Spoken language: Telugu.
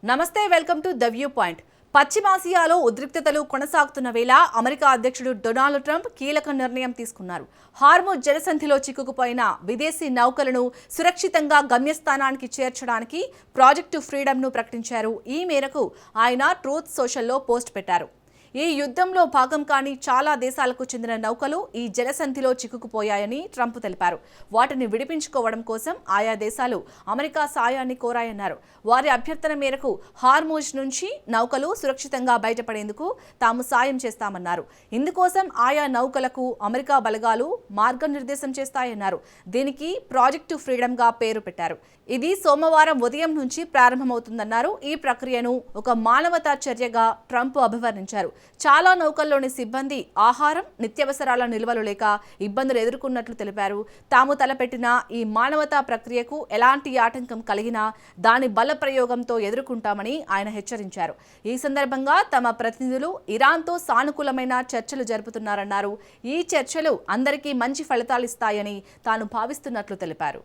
నమస్తే, welcome to the viewpoint. పశ్చిమాసియాలో ఉద్రిక్తతలు కొనసాగుతున్న వేళ అమెరికా అధ్యక్షుడు డొనాల్డ్ ట్రంప్ కీలక నిర్ణయం తీసుకున్నారు. హార్ముజ్ జలసంధిలో చిక్కుకుపోయిన విదేశీ నౌకలను సురక్షితంగా గమ్యస్థానానికి చేర్చడానికి ప్రాజెక్టు ఫ్రీడమ్ను ప్రకటించారు. ఈ మేరకు ఆయన ట్రూత్ సోషల్లో పోస్ట్ పెట్టారు. ఈ యుద్ధంలో భాగం కాని చాలా దేశాలకు చెందిన నౌకలు ఈ జలసంధిలో చిక్కుకుపోయాయని ట్రంప్ తెలిపారు. వాటిని విడిపించుకోవడం కోసం ఆయా దేశాలు అమెరికా సాయాన్ని కోరాయన్నారు. వారి అభ్యర్థన మేరకు హార్ముజ్ నుంచి నౌకలు సురక్షితంగా బయటపడేందుకు తాము సాయం చేస్తామన్నారు. ఇందుకోసం ఆయా నౌకలకు అమెరికా బలగాలు మార్గనిర్దేశం చేస్తాయన్నారు. దీనికి ప్రాజెక్టు ఫ్రీడమ్ గా పేరు పెట్టారు. ఇది సోమవారం ఉదయం నుంచి ప్రారంభమవుతుందన్నారు. ఈ ప్రక్రియను ఒక మానవతా చర్యగా ట్రంప్ అభివర్ణించారు. చాలా నౌకల్లోని సిబ్బంది ఆహారం, నిత్యావసరాల నిల్వలు లేక ఇబ్బందులు ఎదుర్కొన్నట్లు తెలిపారు. తాము తలపెట్టిన ఈ మానవతా ప్రక్రియకు ఎలాంటి ఆటంకం కలిగినా దాని బల ప్రయోగంతో ఎదుర్కొంటామని ఆయన హెచ్చరించారు. ఈ సందర్భంగా తమ ప్రతినిధులు ఇరాన్తో సానుకూలమైన చర్చలు జరుపుతున్నారన్నారు. ఈ చర్చలు అందరికీ మంచి ఫలితాలిస్తాయని తాను భావిస్తున్నట్లు తెలిపారు.